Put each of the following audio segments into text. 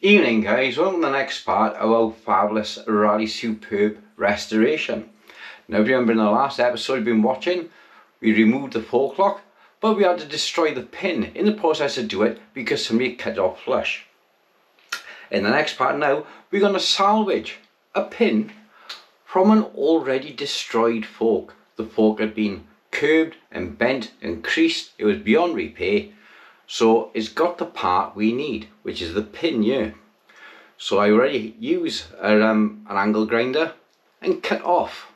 Evening guys, welcome to the next part of our fabulous Raleigh Superb restoration. Now remember, in the last episode you've been watching, we removed the fork lock, but we had to destroy the pin in the process to do it because somebody cut it off flush. In the next part now, we're going to salvage a pin from an already destroyed fork. The fork had been curved and bent and creased, it was beyond repair. So it's got the part we need, which is the pin here. So I already use an angle grinder and cut off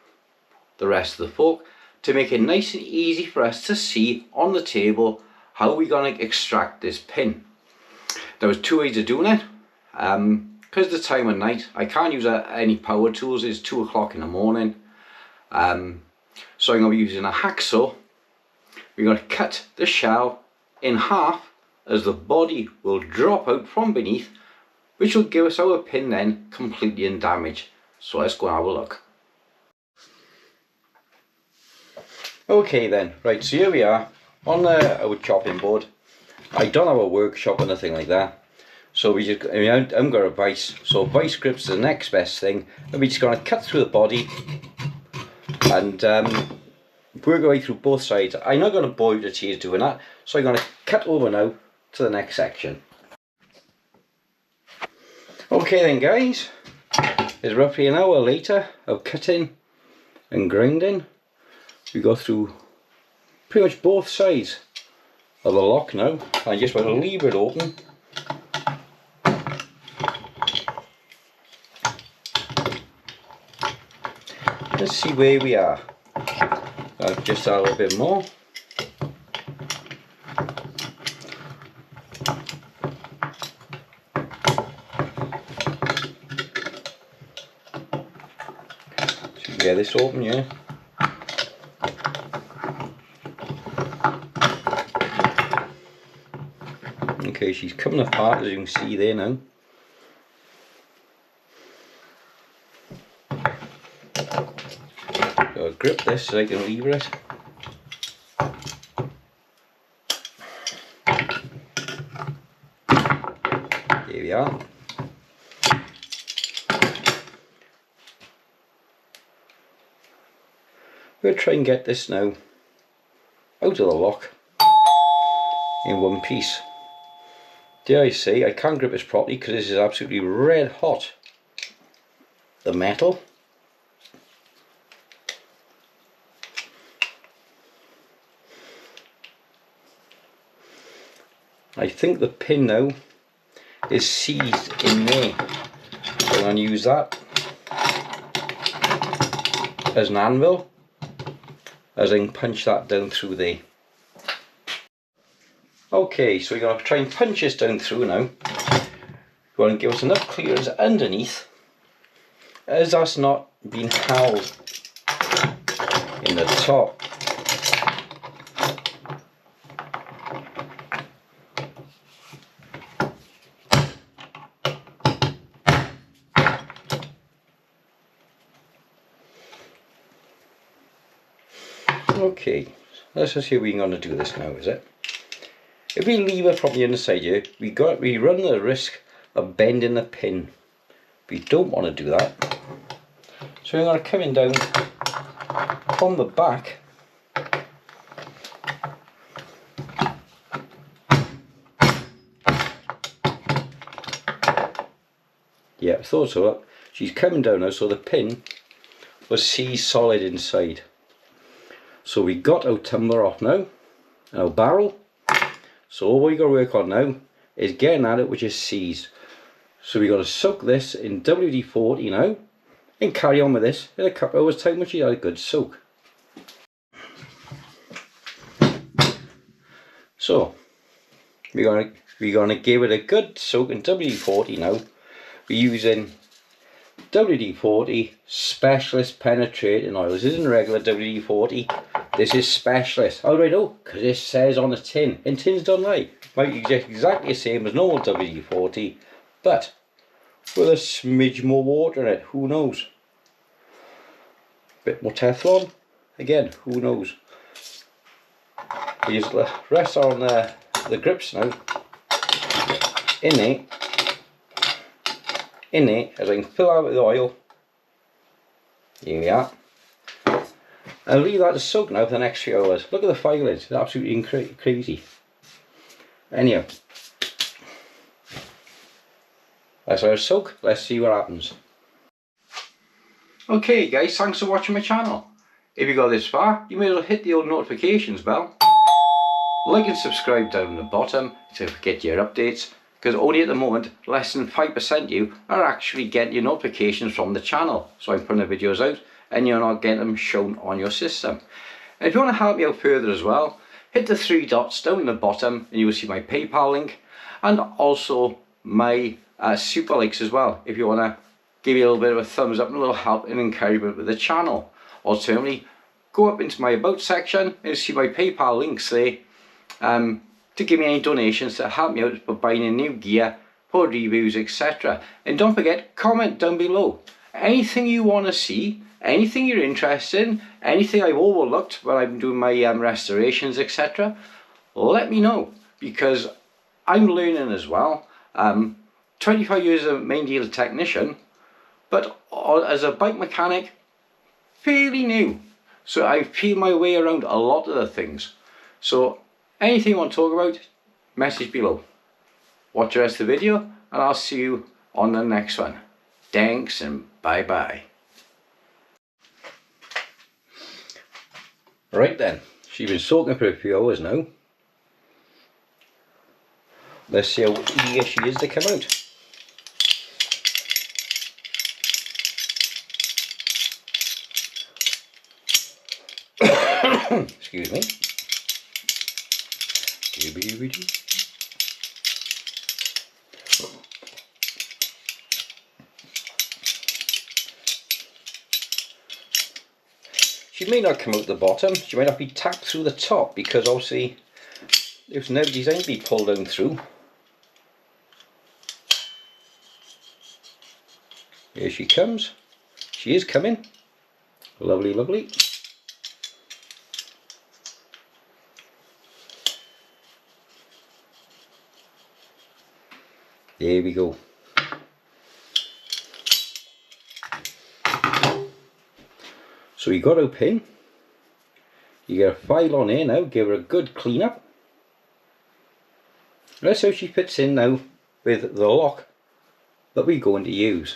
the rest of the fork to make it nice and easy for us to see on the table how we're going to extract this pin. There was two ways of doing it. Because the time of night, I can't use any power tools. It's 2 o'clock in the morning. So I'm going to be using a hacksaw. We're going to cut the shell in half as the body will drop out from beneath, which will give us our pin then completely undamaged. So let's go and have a look. Okay then, right, so here we are on our chopping board. I don't have a workshop or nothing like that, so we just, I haven't got a vice, so vice grips are the next best thing, and we're just going to cut through the body and work our way through both sides. I'm not going to bore you to tears doing that, so I'm going to cut over now to the next section. Okay then guys, it's roughly an hour later of cutting and grinding. We go through pretty much both sides of the lock now. I just want to leave it open. Let's see where we are. I'll just add a little bit more. So get this open, yeah. Okay, she's coming apart as you can see there now. So I'll grip this so I can lever it. There we are. We'll try and get this now out of the lock in one piece. Dare I say, I can't grip this properly because this is absolutely red hot, the metal. I think the pin now is seized in there, so I'm going to use that as an anvil as I can punch that down through there. Okay, so we're going to try and punch this down through now. We want to give us enough clearance underneath as that's not being held in the top. Okay, let's just see how we're going to do this now, is it? If we leave it from the inside here, we run the risk of bending the pin. We don't want to do that. So we're going to come in down from the back. Yeah, I thought so. She's coming down now, so the pin was seized solid inside. So we got our tumbler off now, our barrel. So all we got to work on now is getting at it, which is seized. So we got to soak this in WD-40 now and carry on with this in a couple of hours time, which is a good soak. So we're gonna give it a good soak in WD-40 now. We're using WD-40 Specialist Penetrating Oil. This isn't regular WD-40. This is Specialist. How do I know? Because it says on the tin, and tins don't lie. It might be exactly the same as normal WD-40, but with a smidge more water in it. Who knows? Bit more Teflon. Again, who knows? We just rest on the grips now. In there. in there as I can fill out with oil. Here we are. I'll leave that to soak now for the next few hours. Look at the fire lid, it's absolutely crazy. Anyhow, let's let it soak, let's see what happens. Okay guys, thanks for watching my channel. If you got this far, you may as well hit the old notifications bell. Like and subscribe down the bottom to get your updates, because only at the moment less than 5% of you are actually getting your notifications from the channel. So I'm putting the videos out and you're not getting them shown on your system. And if you want to help me out further as well, hit the 3 dots down the bottom and you will see my PayPal link, and also my super likes as well, if you want to give you a little bit of a thumbs up and a little help and encouragement with the channel. Alternatively, go up into my about section and you'll see my PayPal links there to give me any donations to help me out for buying a new gear, for reviews, etc. And don't forget, comment down below anything you want to see, anything you're interested in, anything I've overlooked when I'm doing my restorations, etc. Let me know, because I'm learning as well. 25 years as a main dealer technician, but as a bike mechanic, fairly new. So I feel my way around a lot of the things. So anything you want to talk about, message below. Watch the rest of the video and I'll see you on the next one. Thanks and bye bye. Right then, she's been soaking for a few hours now. Let's see how eager she is to come out. Excuse me. She may not come out the bottom, she might not be tapped through the top, because obviously it was never designed to be pulled down through. Here she comes. She is coming. Lovely, lovely. There we go. So you got her pin. You get a file on here now, give her a good clean up. That's how she fits in now with the lock that we're going to use.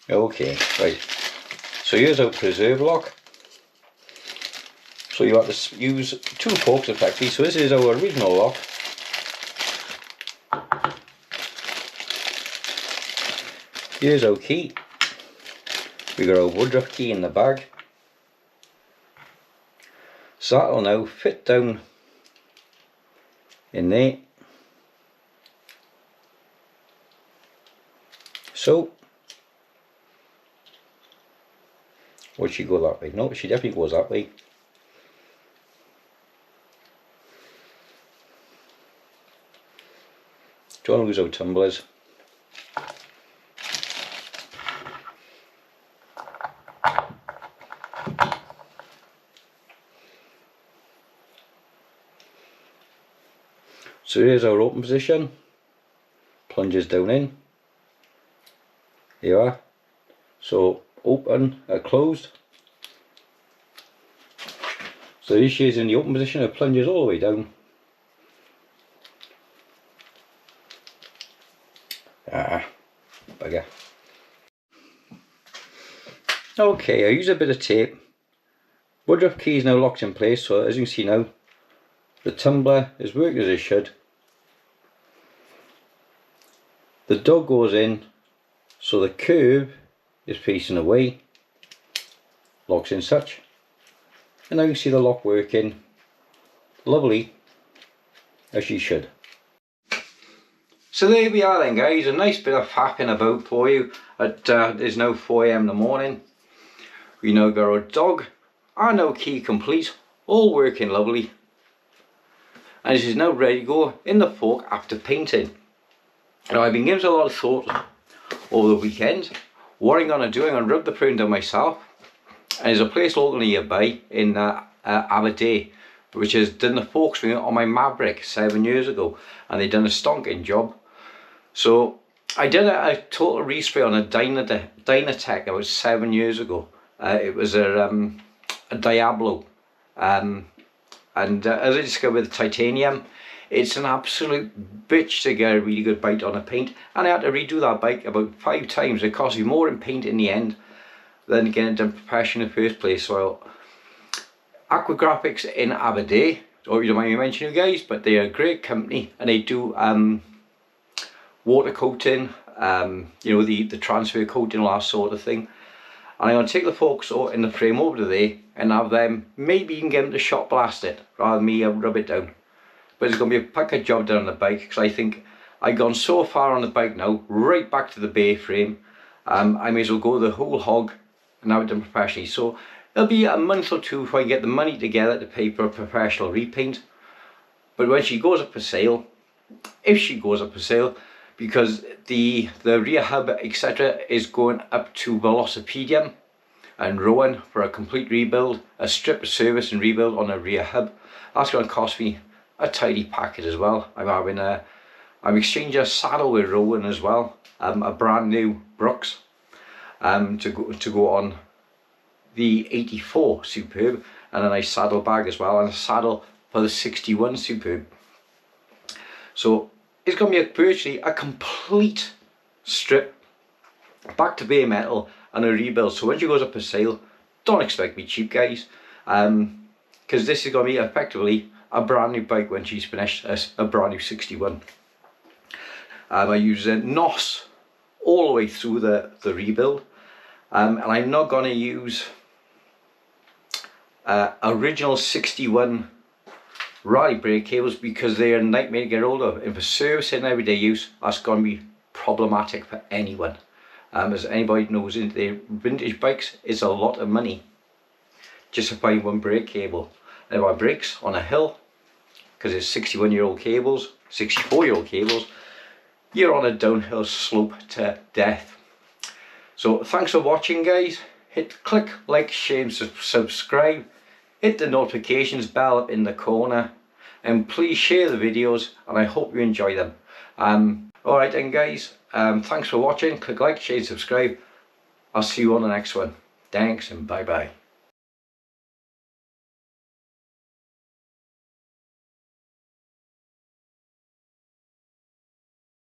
Okay, right. So here's our preserve lock. So you have to use 2 forks effectively. So this is our original lock. Here's our key. We got our woodruff key in the bag. So that'll now fit down in there. So would she go that way? No, she definitely goes that way. Don't lose our tumblers. So here's our open position, plunges down in, there you are. So open, closed. So this is in the open position, it plunges all the way down. Bugger. Okay, I use a bit of tape. Woodruff key is now locked in place, so as you can see now, the tumbler is working as it should. The dog goes in, so the curve is facing away, locks in such, and now you can see the lock working lovely as she should. So there we are then guys, a nice bit of faffing about for you at it's now 4 AM in the morning. We now got our dog and our key complete, all working lovely, and this is now ready to go in the fork after painting. Now I've been giving a lot of thought over the weekend what I'm going to do. I'm going to rub the prune down myself, and there's a place locally nearby in Aberdeen which has done the forks for me on my Maverick 7 years ago, and they've done a stonking job. So I did a total respray on a Dynatech about 7 years ago. It was a Diablo, and as I discovered with titanium, it's an absolute bitch to get a really good bite on a paint, and I had to redo that bike about 5 times. It cost me more in paint in the end than getting it done professionally in the first place. So Aqua Graphics in Aberdeen, or you don't mind me mentioning you guys, but they're a great company, and they do water coating, you know, the transfer coating, all that sort of thing. And I'm going to take the forks in the frame over to there and have them, maybe even get them to shot blast it rather than me rub it down. But it's going to be a pucker job done on the bike, because I think I've gone so far on the bike now, right back to the bay frame. I may as well go the whole hog and have it done professionally. So it'll be a month or two before I get the money together to pay for a professional repaint. But when she goes up for sale, if she goes up for sale, because the rear hub etc is going up to Velocipedium and Rowan for a complete rebuild, a strip of service and rebuild on a rear hub. That's going to cost me a tidy packet as well. I'm exchanging a saddle with Rowan as well, a brand new Brooks, to go on the 84 Superb, and a nice saddle bag as well, and a saddle for the 61 Superb. So it's going to be virtually a complete strip, back to bare metal and a rebuild. So when she goes up for sale, don't expect me cheap, guys, because this is going to be effectively a brand new bike when she's finished, a brand new 61. I use NOS all the way through the rebuild, and I'm not going to use original 61 Raleigh brake cables, because they are a nightmare to get hold of, and for service and everyday use that's going to be problematic for anyone. As anybody knows, in the vintage bikes, it's a lot of money just to find one brake cable. And if I brakes on a hill, because it's 61-year-old cables, 64-year-old cables, you're on a downhill slope to death. So thanks for watching, guys. Click like, share and subscribe. Hit the notifications bell up in the corner, and please share the videos, and I hope you enjoy them. Alright then, guys, thanks for watching. Click like, share, subscribe. I'll see you on the next one. Thanks and bye bye.